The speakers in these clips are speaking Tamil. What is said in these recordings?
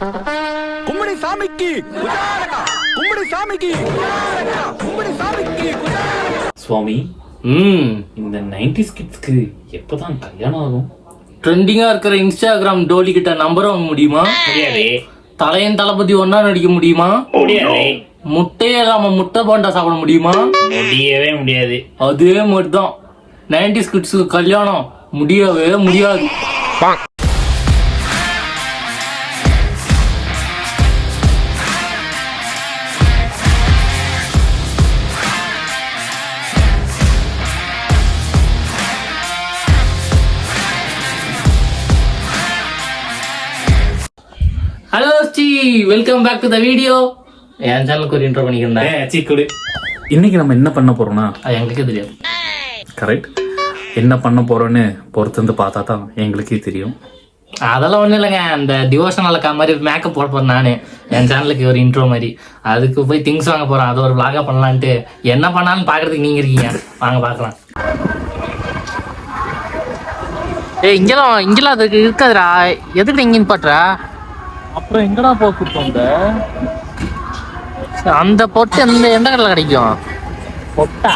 கும்படி சாமிக்கு குஜாரகா, கும்படி சாமிக்கு குஜாரகா, கும்படி சாமிக்கு குஜாரகா. சுவாமி, இந்த 90s கிட்ஸ்க்கு எப்பதான் கல்யாணம் ஆகும்? ட்ரெண்டிங்கா இருக்கிற இன்ஸ்டாகிராம் டோலி கிட்ட நம்பர் வாங்க முடியுமா? முடியாது. தலையன் தளபதி ஒன்னா நடிக்க முடியுமா? முடியாது. முட்டையே இல்லாம முட்டை போண்டா சாப்பிட முடியுமா? முடியவே முடியாது. அதே மாதிரிதான் 90s கிட்ஸுக்கு கல்யாணம் முடியவே முடியாது. Hello Sri, welcome back to the video. என் சேனலுக்கு ஒரு இன்ட்ரோ பண்ணிக்கிறேன். சீக்குடு. இன்னைக்கு நம்ம என்ன பண்ண போறோம்னா, அது எங்களுக்கே தெரியாது. கரெக்ட், என்ன பண்ண போறோம்னு பொறுத்து வந்து பார்த்தா தான் எங்களுக்கே தெரியும். அதெல்லாம் ஒன்றும் இல்லைங்க, அந்த டிவோஷனல் அக்கா மாதிரி மேக்கப் போட போறேன் நான் என் சேனலுக்கு ஒரு இன்ட்ரோ மாதிரி. அதுக்கு போய் திங்ஸ் வாங்க போறேன், அது ஒரு vlog-ஆ பண்ணலான்ட்டு. என்ன பண்ணாலும் பாக்குறதுக்கு நீங்க இருக்கீங்க, வாங்க பார்க்கலாம். இங்கெல்லாம் அதுக்கு இருக்காதுடா, எதுக்கு இங்க பாட்டுறா? அப்புறம் எங்கடா போக கூப்பிட்டோங்க? அந்த பொட்டு எந்த கடையில் கிடைக்கும்? பொட்டா?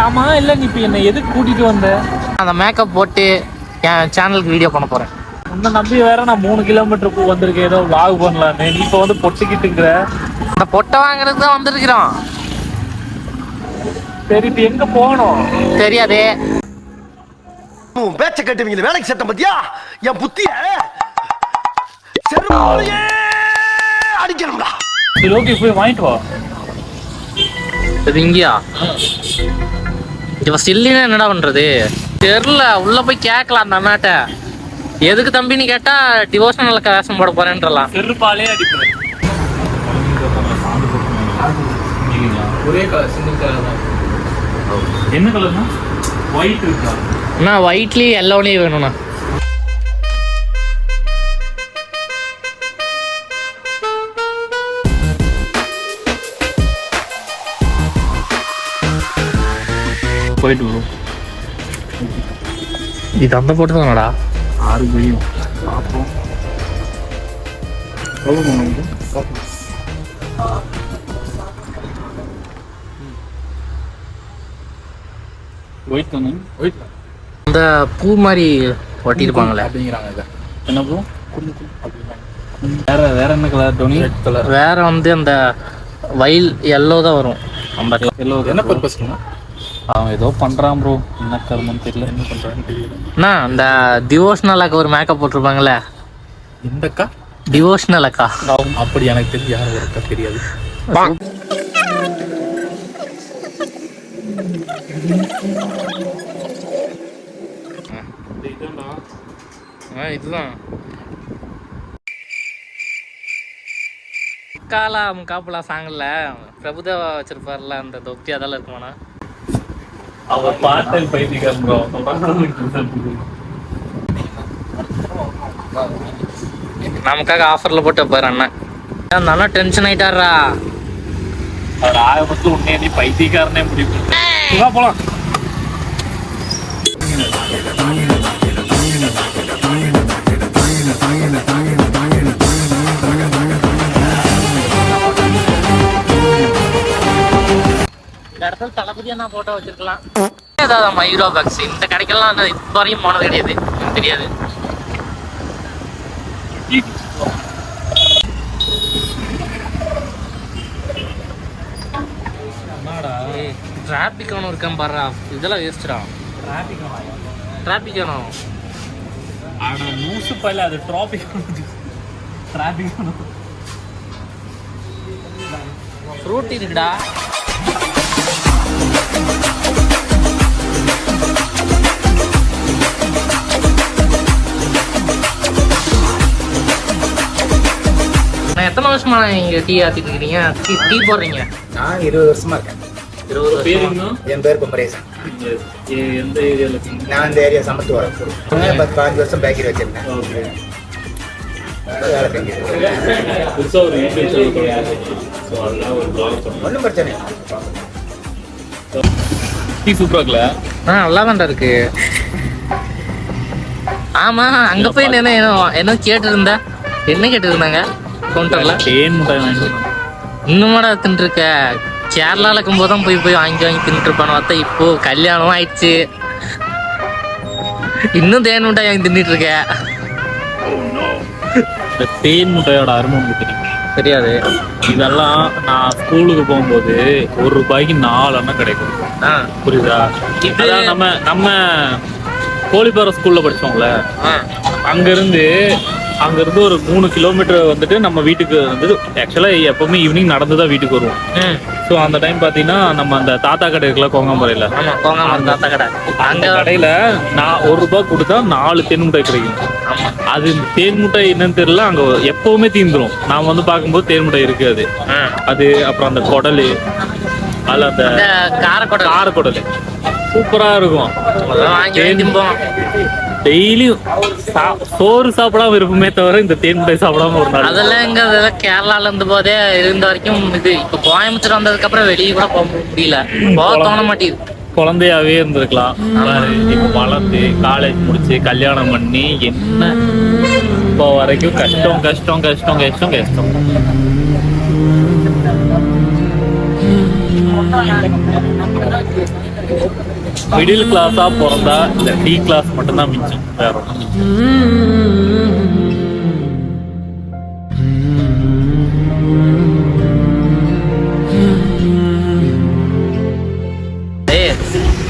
ஆமா, இல்ல நீ இப்ப என்ன எதுக்கு கூட்டிட்டு வந்த? அந்த மேக்கப் போட்டு என் சேனலுக்கு வீடியோ பண்ண போறேன். உன்னை நம்பி வேற நான் 3 கிலோமீட்டருக்கு வந்திருக்கேன் ஏதோ vlog பண்ணலான்னு. நீ இப்ப வந்து பொட்டுக்கிட்டுங்கிற. அந்த பொட்டை வாங்குறதுக்கு தான் வந்திருக்கிறோம். சரி, இப்ப எங்க போகணும்? தெரியாதே. பேச்ச கட்டுவீங்க, வேலைக்கு சட்டம் பத்தியா என் புத்திய செருமாலையே அடிக்கணும்டா. சரி, ஓகே, போய் வாங்கிட்டு வா. இது இங்கயா? இவ ஸ்டில்லினா என்னடா பண்றது தெரியல. உள்ள போய் கேட்கலாம் அந்த அண்ணாட்ட. எதுக்கு தம்பின்னு கேட்டா டிவோஷனல் வேஷம் போட போறேன்றலாம். செருப்பாலே அடிப்பேன். ஒரே கலர், சிங்கிள் கலர் தான். என்ன கலர்னா? ஒயிட் இருக்கா? அண்ணா ஒயிட்லயே எல்லோலயே வேணும்ண்ணா. போயிட்டு வரும். இது அந்த போட்டு தானடா? 6 முடியும். பார்ப்போம். ஒயிட் தானே? ஒயிட் அந்த பூ மாதிரி ஒட்டிருப்பாங்களே அப்படிங்கிறாங்க. இதை என்ன பூ? வேற என்ன கலர் டோனி? Red colour. வேற வந்து அந்த வயல் எல்லோ தான் வரும். அந்த கலர் எல்லோ. என்ன பர்பஸ்க்குன்னா அவன் ஏதோ பண்றான் ப்ரோ. என்ன கர்மன்னு தெரியல, என்ன பண்றான்னு தெரியல. அண்ணா அந்த டிவோஷனல் அக்கா ஒரு மேக்கப் போட்டிருப்பாங்களே, இந்த அக்கா டிவோஷனல் அக்கா. அப்படி எனக்கு தெரிஞ்சு யாரும் இருக்கா தெரியாது. இதுதான் காலா முக்காப்புலா சாங்கல்ல பிரபுதேவா வச்சிருப்பார்ல அந்த தொப்பி, அதெல்லாம் இருக்குமாண்ணா? அவர் பாட்டல் பைத்தியக்காரன் ப்ரோ. நமக்காக ஆஃபர்ல போட்டு வைப்பாரு அண்ணன். அந்த அண்ணா டென்ஷன் ஆயிட்டாரா. அவர் ஆரம்பத்துல உன்னைய நீ பைத்தியக்காரனே முடிவு பண்ணிட்டு போலாம். இந்த இடத்துல தளபதியா நான் போட்டோ வச்சிருக்கலாம். ஏதாவது மயூரா பாக்ஸ் இந்த கடைக்கெல்லாம் நான் இப்போ வரையும் போனது கிடையாது, எனக்கு தெரியாது. டிராபிக் ஆனும் இருக்கேன் பாரு, இதெல்லாம் வேஸ்டா. டிராபிக் ஆனும் ஆனா லூசு பையில அது டிராபிக் ஃப்ரூட் இருக்குடா. நான் எத்தனை வருஷமா இங்க டீ ஆத்திட்டு இருக்கீங்க, டீ போடுறீங்க? நான் 20 வருஷமா இருக்கேன். 20 வருஷமா. என் பேர் குமரேசன். எந்த ஏரியால இருக்கீங்க? நான் இந்த ஏரியா சமத்து வரேன். 10-15 வருஷம் பேக்கரி வச்சிருந்தேன். வேலை செஞ்சுருக்கேன். புதுசா ஒரு யூடியூப் சேனல் பண்ணுறேன். ஸோ அதெல்லாம் ஒரு vlog பண்ணுறேன். ஒன்றும் பிரச்சனை இல்லை. டீ சூப்பரா இருக்குல்ல? நல்லா தான் இருக்கு. ஆமா, அங்க போய் என்ன கேட்டு இருந்தா? என்ன கேட்டு இருந்தாங்க? கவுண்டர்ல தேன் முட்டாய் வாங்கிட்டு வந்தேன். இன்னுமாடா தின்னுருக்க? கேரளால இருக்கும்போது தான் போய் வாங்கி தின்னுட்டு இருப்பான்னு பார்த்தா இப்போ கல்யாணம் ஆயிடுச்சு, இன்னும் தேன் மிட்டாய் வாங்கி தின்னுட்டு இருக்க. இந்த தேன் முட்டையோட அருமை உங்களுக்கு தெரியும்? தெரியாது. இதெல்லாம் நான் ஸ்கூலுக்கு போகும்போது ₹1 4 அண்ணா கிடைக்கும். புரியுதா? இதான் நம்ம கோழிப்பாறை ஸ்கூல்ல படிச்சோம்ல, அங்கிருந்து ஒரு 3 கிலோமீட்டர் வந்துட்டு நம்ம வீட்டுக்கு வந்து ஆக்சுவலா எப்பவுமே ஈவினிங் நடந்துதான் வீட்டுக்கு வருவோம். ஸோ அந்த டைம் பாத்தீங்கன்னா நம்ம அந்த தாத்தா கடை இருக்குல்ல, கோங்காம்பரையில, தாத்தா கடை, அந்த கடையில நான் ₹1 கொடுத்தா 4 தேன் முட்டாய் கிடைக்கும். அது தேன் முட்டாய் என்னன்னு தெரியல, அங்க எப்பவுமே தீந்துரும். நான் வந்து பார்க்கும்போது தேன் முட்டாய் இருக்காது. அது அப்புறம் அந்த குடலு, அதுல அந்த காரக்குடல் சூப்பரா இருக்கும். டெய்லியும் சோறு சாப்பிடாம இருப்போமே தவிர இந்த தேன் மிட்டாய் சாப்பிடாம ஒரு நாள். அதெல்லாம் எங்க கேரளால இருந்த போதே இருந்த வரைக்கும் இது. இப்ப கோயம்புத்தூர் வந்ததுக்கு அப்புறம் வெளியே கூட போக முடியல, போக தோண மாட்டேங்குது. குழந்தையாவே இருந்திருக்கலாம். இப்ப வளர்ந்து காலேஜ் முடிச்சு கல்யாணம் பண்ணி என்ன இப்போ வரைக்கும் கஷ்டம் கஷ்டம் கஷ்டம் கஷ்டம் கஷ்டம். மிடில் கிளாஸா பிறந்தா இந்த டி கிளாஸ் மட்டும்தான் மிச்சம், வேற ஒண்ணும் மிச்சம்.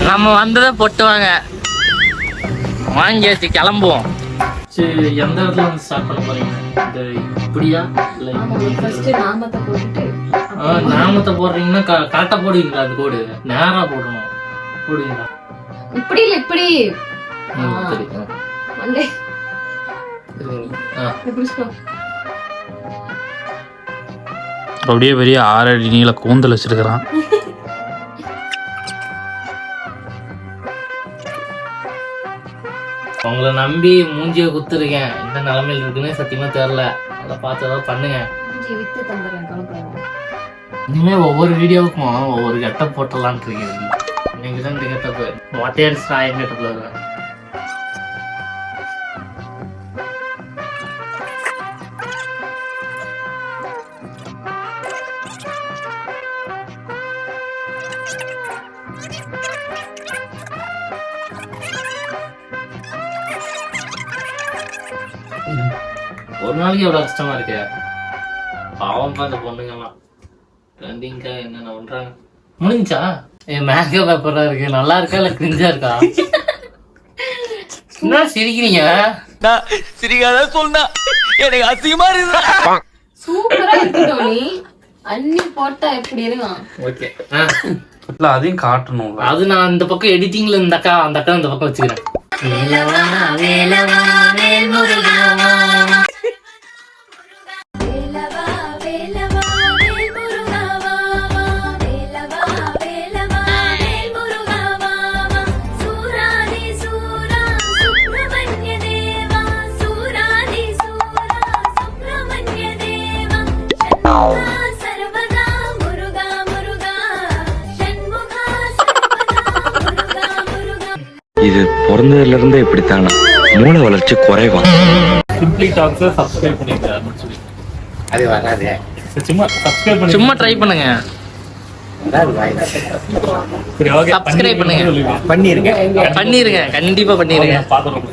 நம்ம வந்ததை பொட்டுவாங்க, வாங்கியாச்சு, கிளம்புவோம். சரி, எந்த இடத்துல வந்து ஸ்டார்ட் பண்ண போறீங்க? இந்த இப்படியா இல்ல நாமத்தை போடுறீங்கன்னா கரெக்டா போடுவீங்களா? அது கோடு நேரா போடணும், போடுவீங்களா? இப்படி இல்ல இப்படி அப்படியே பெரிய 6 அடி நீள கூந்தல் வச்சிருக்கிறான். உங்களை நம்பி மூஞ்சிய குத்துருக்கேன், என்ன நிலைமையில இருக்குன்னு சத்தியமா தெரியல. அதை பார்த்து ஏதாவது பண்ணுங்க. இனிமே ஒவ்வொரு வீடியோவுக்கும் ஒவ்வொரு கெட்டப் போட்டலான் இருக்கீங்க. நீங்க தான் இந்த கெட்டப் மொட்டையடிச்சு ஆயிரம் கெட்டப்ல வருவேன். ஒரு நாளைக்கு எவ்வளவு கஷ்டமா இருக்கு. பாவம் அந்த பொண்ணுங்கலாம் ட்ரெண்டிங்கா என்னென்ன பண்றாங்க. முடிஞ்சா என் மேக்கப் பேப்பரா இருக்கு, நல்லா இருக்கா இல்ல கிரிஞ்சா இருக்கா? என்ன சிரிக்கிறீங்க? சிரிக்காத சொன்னா எனக்கு அசிங்கமா இருக்கு. சூப்பரா இருக்கு டோனி, அண்ணி போட்டா எப்படி இருக்கும்? ஓகே, இல்ல அதையும் காட்டணும். அது நான் இந்த பக்கம் எடிட்டிங்ல இந்த அக்கா அந்த அக்கா இந்த பக்கம் வச்சுக்கிறேன். வேலவா வேலவா வேல் முருகா இது பிறந்ததுல இருந்தே இப்படித்தானா, மூளை வளர்ச்சி குறைவா. சிம்பிளி டாக்ஸை சப்ஸ்கிரைப் பண்ணிருக்காரு. அது வராது, சும்மா சப்ஸ்கிரைப் பண்ணி சும்மா ட்ரை பண்ணுங்க. சரி, ஓகே, சப்ஸ்கிரைப் பண்ணுங்க, பண்ணிருங்க பண்ணிருங்க, கண்டிப்பா பண்ணிருங்க. பாத்துறோம்.